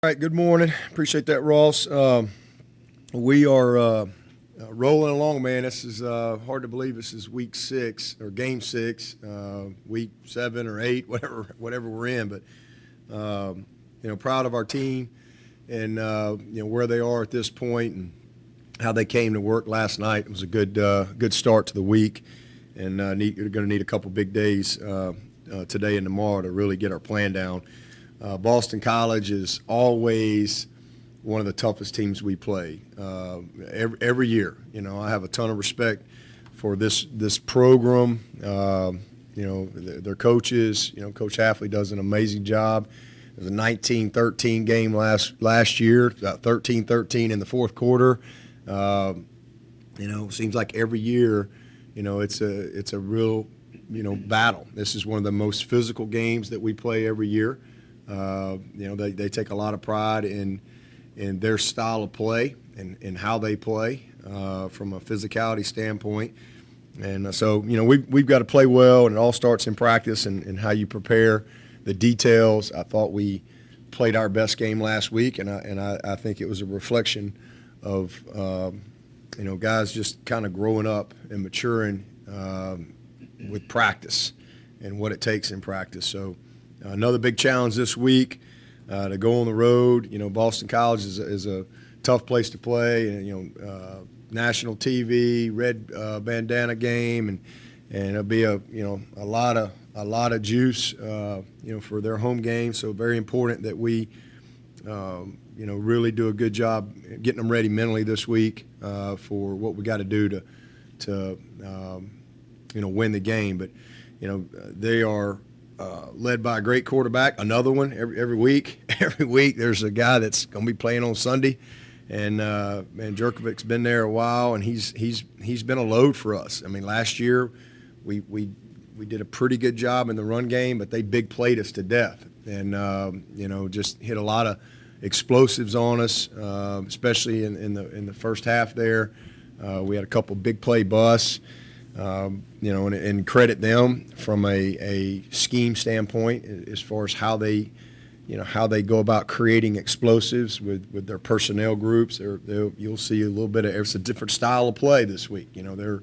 All right, good morning. Appreciate that, Ross. We are rolling along, man. This is hard to believe. This is week 6 or game 6, week 7 or 8, whatever we're in. But proud of our team and where they are at this point and how they came to work last night. It was a good start to the week, and you're going to need a couple big days today and tomorrow to really get our plan down. Boston College is always one of the toughest teams we play every year. I have a ton of respect for this program. Their coaches. Coach Hafley does an amazing job. It was a 19-13 game last year, 13-13 in the fourth quarter. It seems like every year, it's a real battle. This is one of the most physical games that we play every year. They take a lot of pride in their style of play and how they play from a physicality standpoint. And so, we've got to play well, and it all starts in practice and how you prepare the details. I thought we played our best game last week, and I think it was a reflection of, guys just kind of growing up and maturing with practice and what it takes in practice. So, another big challenge this week to go on the road. Boston College is a tough place to play. And, national TV, red bandana game, and it'll be a lot of juice for their home game. So very important that we really do a good job getting them ready mentally this week for what we got to do to win the game. But they are. Led by a great quarterback, another one every week. Every week there's a guy that's going to be playing on Sunday, and Jerkovic's been there a while, and he's been a load for us. I mean, last year we did a pretty good job in the run game, but they big played us to death, and just hit a lot of explosives on us, especially in the first half there. We had a couple big play busts. And credit them from a scheme standpoint as far as how they go about creating explosives with their personnel groups. You'll see a little bit of it's a different style of play this week. There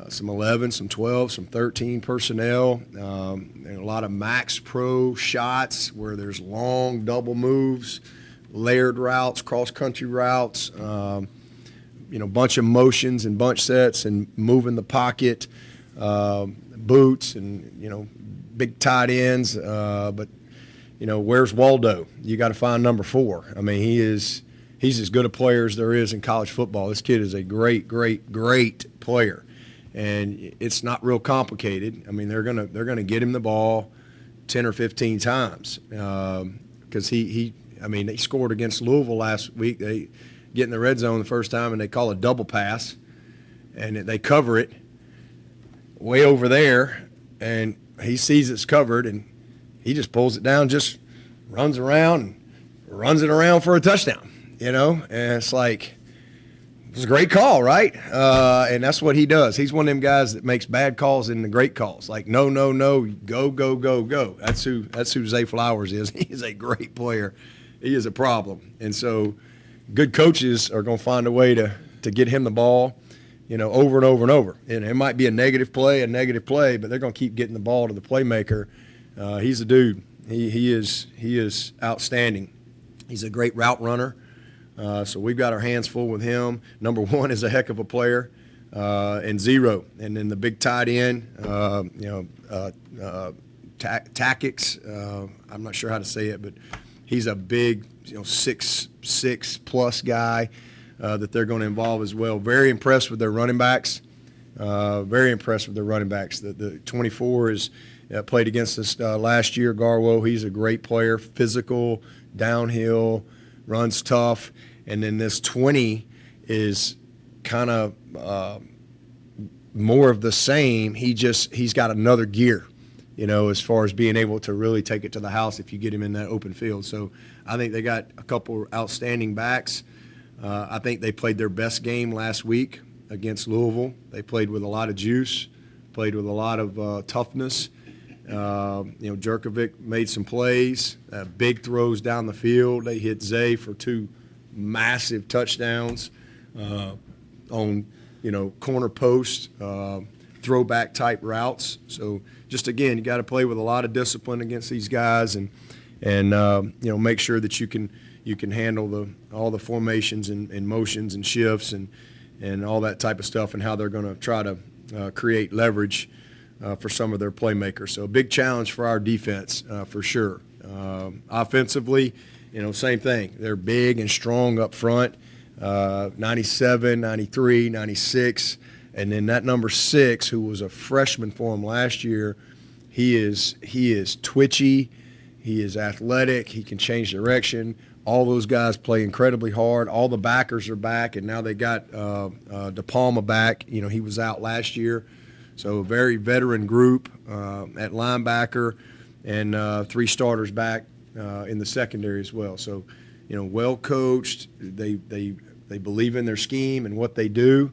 some 11, some 12, some 13 personnel, and a lot of max pro shots where there's long double moves, layered routes, cross country routes. Bunch of motions and bunch sets and moving the pocket, boots and, big tight ends. But where's Waldo? You got to find number 4. I mean, he's as good a player as there is in college football. This kid is a great, great, great player. And it's not real complicated. I mean, they're gonna get him the ball 10 or 15 times because he scored against Louisville last week. They get in the red zone the first time, and they call a double pass, and they cover it way over there, and he sees it's covered, and he just pulls it down, just runs around and runs it around for a touchdown, and it's like, it's a great call, right? And that's what he does. He's one of them guys that makes bad calls into great calls, like no, go, go, go, go. That's who Zay Flowers is. He's a great player. He is a problem, and so good coaches are going to find a way to get him the ball, over and over and over. And it might be a negative play, but they're going to keep getting the ball to the playmaker. He's a dude. He is outstanding. He's a great route runner. So we've got our hands full with him. Number 1 is a heck of a player, and 0. And then the big tight end, Tactics. I'm not sure how to say it, but he's a big, 6'6" plus guy that they're going to involve as well. Very impressed with their running backs. The 24 is played against us last year, Garwo. He's a great player, physical, downhill, runs tough. And then this 20 is kind of more of the same. He's got another gear, as far as being able to really take it to the house if you get him in that open field. So I think they got a couple outstanding backs. I think they played their best game last week against Louisville. They played with a lot of juice, played with a lot of toughness. Jerkovic made some plays, big throws down the field. They hit Zay for 2 massive touchdowns on, corner post, throwback type routes. So just, again, you got to play with a lot of discipline against these guys and make sure that you can handle all the formations and motions and shifts and all that type of stuff and how they're going to try to create leverage for some of their playmakers. So a big challenge for our defense for sure. Offensively, same thing. They're big and strong up front, 97, 93, 96. And then that number 6, who was a freshman for him last year, he is twitchy. He is athletic. He can change direction. All those guys play incredibly hard. All the backers are back, and now they got De Palma back. He was out last year. So a very veteran group at linebacker and 3 starters back in the secondary as well. So, well coached. They believe in their scheme and what they do,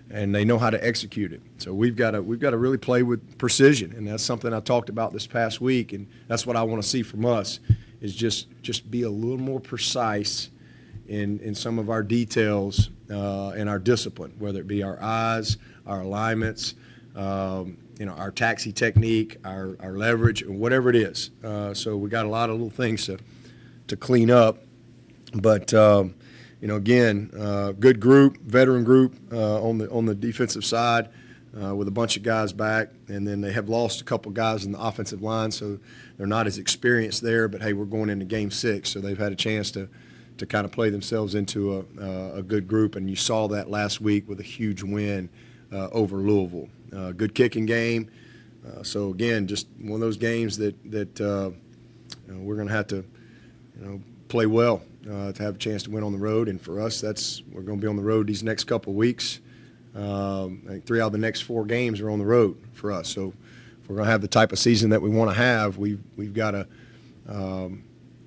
and they know how to execute it. So we've got to really play with precision, and that's something I talked about this past week, and that's what I want to see from us is just be a little more precise in some of our details and our discipline, whether it be our eyes, our alignments, our taxi technique, our leverage, and whatever it is. So we got a lot of little things to clean up. But, again, good group, veteran group on the defensive side with a bunch of guys back. And then they have lost a couple guys in the offensive line, so they're not as experienced there. But, hey, we're going into Game 6, so they've had a chance to kind of play themselves into a good group. And you saw that last week with a huge win over Louisville. Good kicking game. So, again, just one of those games that we're going to have to, play well to have a chance to win on the road. And for us, we're going to be on the road these next couple of weeks. I think 3 out of the next 4 games are on the road for us. So if we're going to have the type of season that we want to have, we've got to,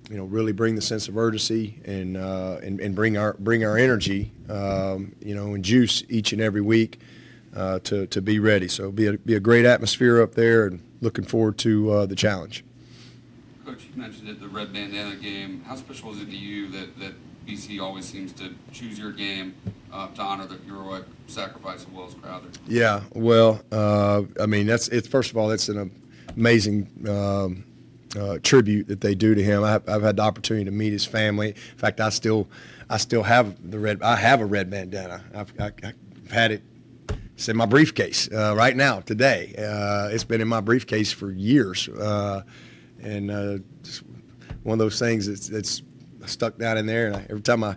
really bring the sense of urgency and bring our energy, and juice each and every week. To be ready. So it'll be a great atmosphere up there, and looking forward to the challenge. Coach, you mentioned it, the red bandana game. How special is it to you that BC always seems to choose your game to honor the heroic sacrifice of Wells Crowther? Yeah, well, first of all, it's an amazing tribute that they do to him. I've had the opportunity to meet his family. In fact, I still have I have a red bandana. I've had it. It's in my briefcase right now, today. It's been in my briefcase for years. And just one of those things that's stuck down in there. And every time I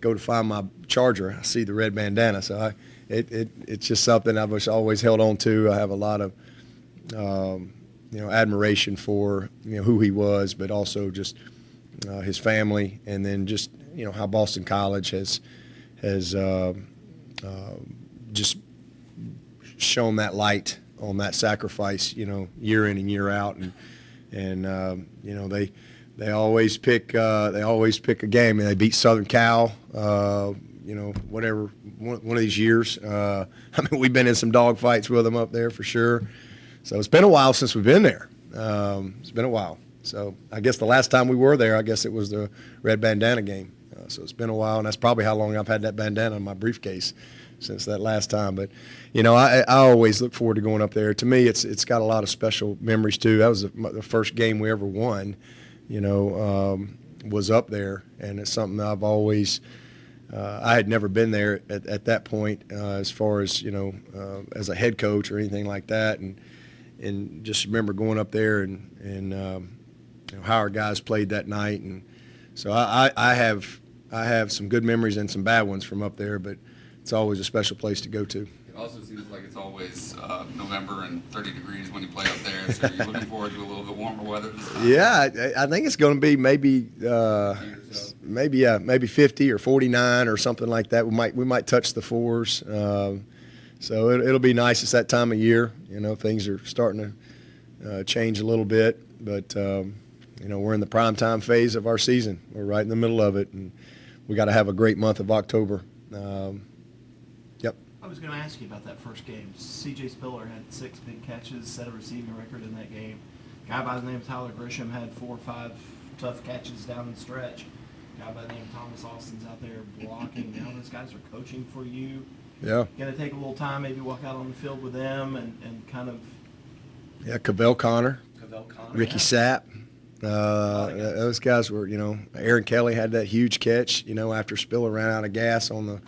go to find my charger, I see the red bandana. So it's just something I've always held on to. I have a lot of, admiration for, who he was, but also just his family. And then just, how Boston College has just shown that light on that sacrifice, year in and year out, and they always pick a game, and they beat Southern Cal, whatever one of these years. We've been in some dog fights with them up there for sure. So it's been a while since we've been there. It's been a while. So I guess the last time we were there, I guess it was the red bandana game. So it's been a while, and that's probably how long I've had that bandana in my briefcase. Since that last time. But, I always look forward to going up there. To me, it's got a lot of special memories, too. That was the first game we ever won, was up there. And it's something I've always I had never been there at that point as far as, as a head coach or anything like that. And just remember going up there and how our guys played that night. And so I have some good memories and some bad ones from up there, but it's always a special place to go to. It also seems like it's always November and 30 degrees when you play up there. So you're looking forward to a little bit warmer weather this time? Yeah, I think it's going to be maybe 50 or 49 or something like that. We might touch the 4s. So it'll be nice. It's that time of year. Things are starting to change a little bit, but we're in the prime time phase of our season. We're right in the middle of it, and we got to have a great month of October. I was going to ask you about that first game. C.J. Spiller had 6 big catches, set a receiving record in that game. guy by the name of Tyler Grisham had 4 or 5 tough catches down the stretch. Guy by the name of Thomas Austin's out there blocking. Now those guys are coaching for you. Yeah. Going to take a little time, maybe walk out on the field with them and kind of. Yeah, Cavell Connor, Ricky yeah. Sapp. Those guys were, Aaron Kelly had that huge catch, after Spiller ran out of gas on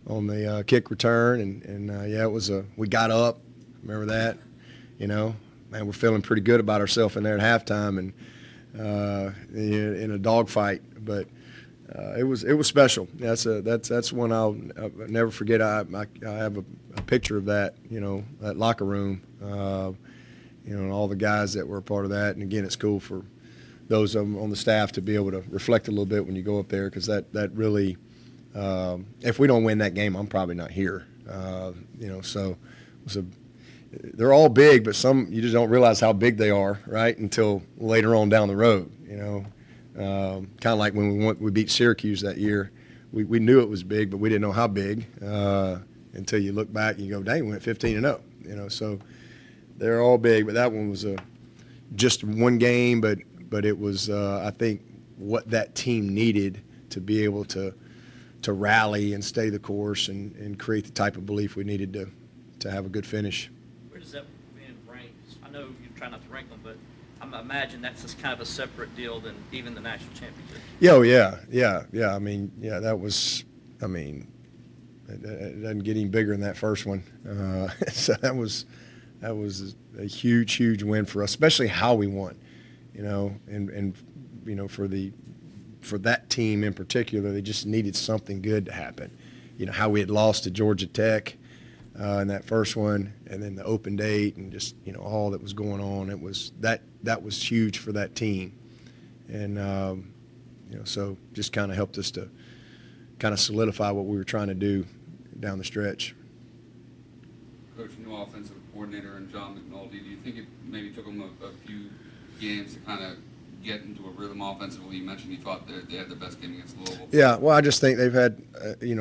the kick return, and it was we got up. Remember that, man, we're feeling pretty good about ourselves in there at halftime and in a dogfight, but it was special. That's one I'll never forget. I have a picture of that, that locker room, and all the guys that were a part of that. And again, it's cool for those of them on the staff to be able to reflect a little bit when you go up there, because that really, if we don't win that game, I'm probably not here. So they're all big, but some you just don't realize how big they are, right, until later on down the road. Kind of like when we beat Syracuse that year, we knew it was big, but we didn't know how big until you look back and you go, dang, we went 15-0. So they're all big, but that one was just one game, but it was I think what that team needed to be able to rally and stay the course and create the type of belief we needed to have a good finish. Where does that win rank? I know you try not to rank them, but I imagine that's just kind of a separate deal than even the national championship. Yeah. I mean, that was. I mean, it doesn't get any bigger than that first one. So that was a huge win for us, especially how we won. And for that team in particular, they just needed something good to happen. How we had lost to Georgia Tech in that first one, and then the open date, and just all that was going on. It was that was huge for that team, and so just kind of helped us to kind of solidify what we were trying to do down the stretch. Coach, new offensive coordinator and John McNulty, do you think it maybe took them a few games to kind of get into a rhythm offensively? You mentioned you thought they had the best game against Louisville. Yeah, well, I just think they've had, a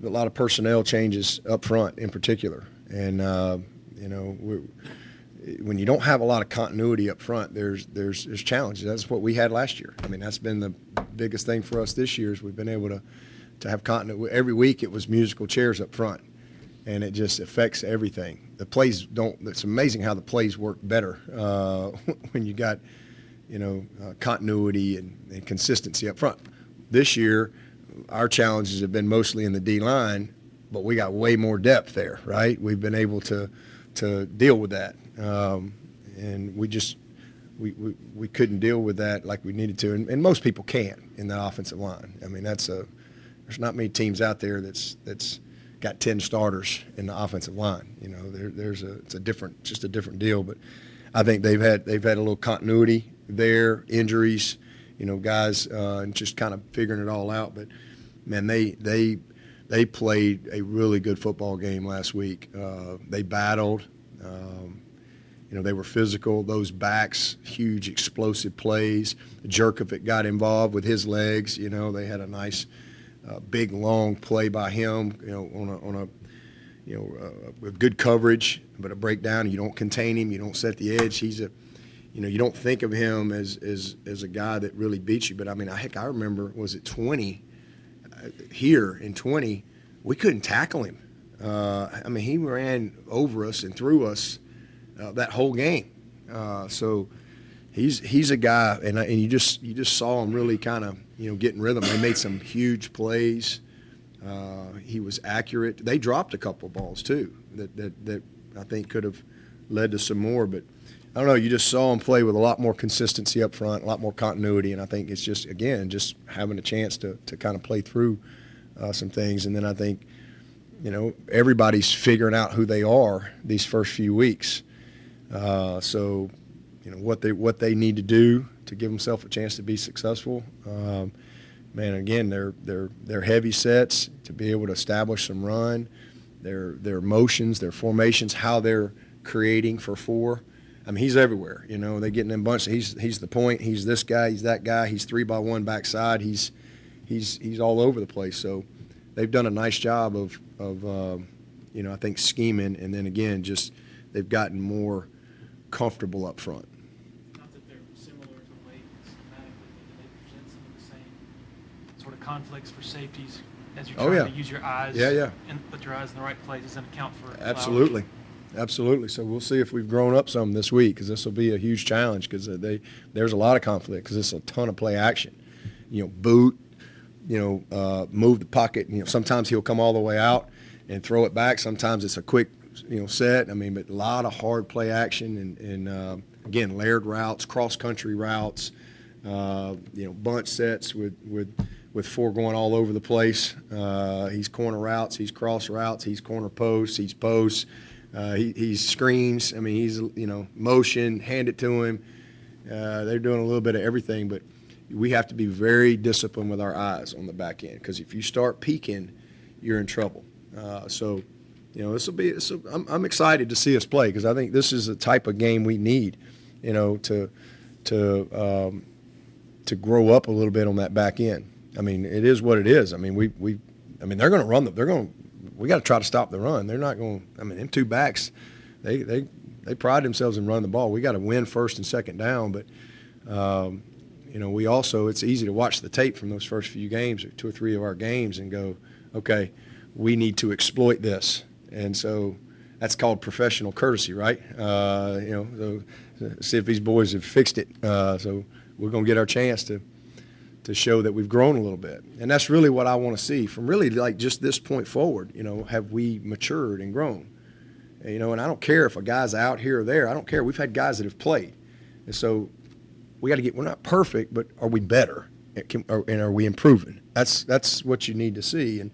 lot of personnel changes up front in particular. And, when you don't have a lot of continuity up front, there's challenges. That's what we had last year. I mean, that's been the biggest thing for us this year is we've been able to have continuity. Every week it was musical chairs up front, and it just affects everything. The plays don't – it's amazing how the plays work better when you got – continuity and consistency up front. This year, our challenges have been mostly in the D-line, but we got way more depth there, right? We've been able to deal with that, and we couldn't deal with that like we needed to, and most people can in the offensive line. I mean, there's not many teams out there that's got 10 starters in the offensive line. It's a different deal, but I think they've had a little continuity there, injuries, guys, and just kind of figuring it all out. But man, they played a really good football game last week. They battled. They were physical. Those backs, huge explosive plays. Jerkovic got involved with his legs. They had a nice, big long play by him. On a with good coverage, but a breakdown. You don't contain him. You don't set the edge. He's you don't think of him as a guy that really beats you. But, I mean, I remember, was it 20, here in 20, we couldn't tackle him. He ran over us and through us that whole game. So he's a guy, and you just saw him really kind of, getting rhythm. They made some huge plays. He was accurate. They dropped a couple of balls, too, that I think could have led to some more, but I don't know. You just saw him play with a lot more consistency up front, a lot more continuity, and I think it's just having a chance to kind of play through some things. And then I think, everybody's figuring out who they are these first few weeks. So, what they need to do to give themselves a chance to be successful. Man, again, they're heavy sets to be able to establish some run. Their motions, their formations, how they're creating for four. I mean, he's everywhere. They getting in bunch. He's the point. He's this guy. He's that guy. He's 3-by-1 backside. He's all over the place. So they've done a nice job of I think scheming, and then again, just they've gotten more comfortable up front. Not that conflicts for safeties as you're Oh, trying yeah. to use your eyes Yeah. and put your eyes in the right places and account for Absolutely. Absolutely. So we'll see if we've grown up some this week, because this will be a huge challenge, because there's a lot of conflict, because it's a ton of play action. Boot, move the pocket. Sometimes he'll come all the way out and throw it back. Sometimes it's a quick, set. But a lot of hard play action and again, layered routes, cross-country routes, bunch sets with four going all over the place. He's corner routes, he's cross routes, he's corner posts, he's posts. He's screens. He's, motion, hand it to him. They're doing a little bit of everything, but we have to be very disciplined with our eyes on the back end, because if you start peeking, you're in trouble. I'm excited to see us play, because I think this is the type of game we need, to grow up a little bit on that back end. It is what it is. They're going to run we got to try to stop the run. They're not going. Them two backs, they pride themselves in running the ball. We got to win first and second down, but we also, it's easy to watch the tape from those first few games, or 2 or 3 of our games, and go, okay, we need to exploit this. And so that's called professional courtesy, right? So see if these boys have fixed it. So we're going to get our chance to show that we've grown a little bit. And that's really what I want to see from really like just this point forward. Have we matured and grown? And I don't care if a guy's out here or there. I don't care. We've had guys that have played. And so we got to we're not perfect, but are we better? And are we improving? That's what you need to see. And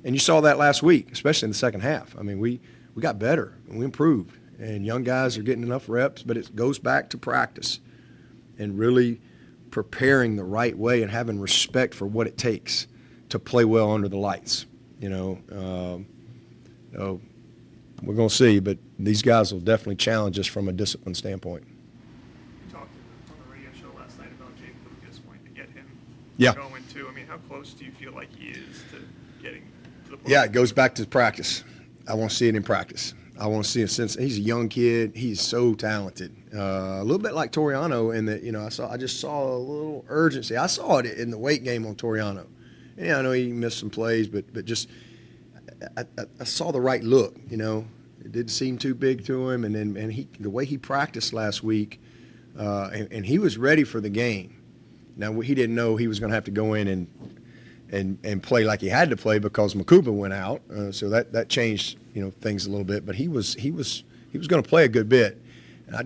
you saw that last week, especially in the second half. We got better and we improved. And young guys are getting enough reps, but it goes back to practice and really preparing the right way and having respect for what it takes to play well under the lights. We're going to see, but these guys will definitely challenge us from a discipline standpoint. You talked on the radio show last night about Jake Lucas, wanting to get him Yeah. going too. How close do you feel like he is to getting to the point? Yeah, it goes back to practice. I want to see it in practice. I want to see him, since he's a young kid. He's so talented. A little bit like Toriano in that, I just saw a little urgency. I saw it in the weight game on Toriano. Yeah, I know he missed some plays, but just I saw the right look. It didn't seem too big to him, and the way he practiced last week, and he was ready for the game. Now he didn't know he was going to have to go in and play like he had to play, because Makuba went out, so that changed things a little bit. But he was going to play a good bit, and I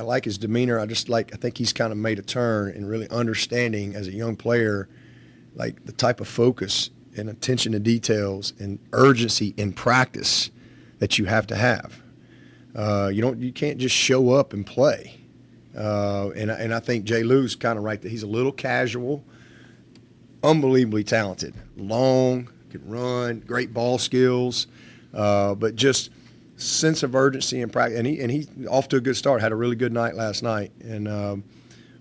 like his demeanor. I think he's kind of made a turn in really understanding as a young player, like the type of focus and attention to details and urgency in practice that you have to have. You can't just show up and play. And I think Jay Lou's kind of right that he's a little casual. Unbelievably talented, long, can run, great ball skills, but just sense of urgency and practice. And he's off to a good start. Had a really good night last night. And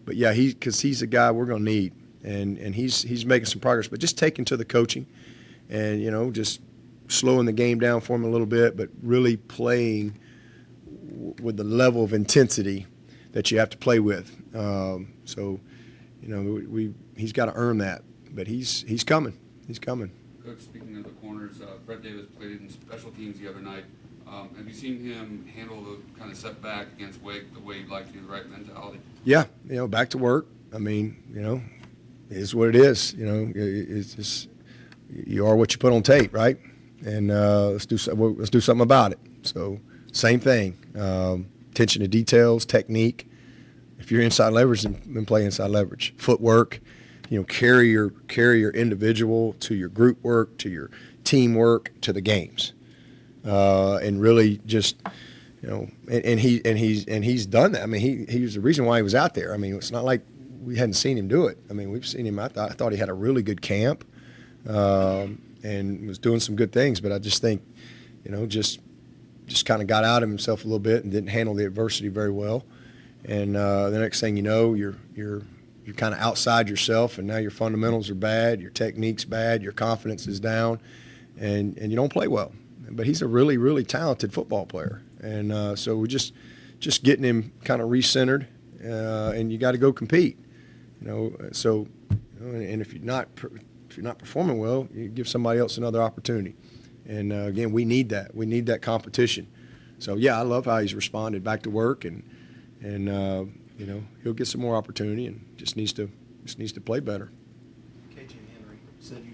but yeah, because he's a guy we're going to need, and he's making some progress. But just taking to the coaching, and just slowing the game down for him a little bit, but really playing with the level of intensity that you have to play with. He's got to earn that. But he's coming. He's coming. Coach, speaking of the corners, Fred Davis played in special teams the other night. Have you seen him handle the kind of setback against Wake the way you'd like to, the right mentality? Yeah, back to work. It is what it is. It's just you are what you put on tape, right? And let's do something about it. So same thing. Attention to details, technique. If you're inside leverage, then play inside leverage. Footwork. Carry your individual to your group work, to your teamwork, to the games, and really just, and he's done that. He was the reason why he was out there. It's not like we hadn't seen him do it. We've seen him. I thought he had a really good camp, and was doing some good things. But I just think, just kind of got out of himself a little bit and didn't handle the adversity very well. And the next thing you know, you're kind of outside yourself, and now your fundamentals are bad, your technique's bad, your confidence is down, and you don't play well. But he's a really, really talented football player. And so we're just getting him kind of recentered, and you got to go compete. And if you're not if you're not performing well, you give somebody else another opportunity. And again, we need that. We need that competition. So yeah, I love how he's responded back to work, and you know, he'll get some more opportunity, and just needs to play better. KJ Henry said you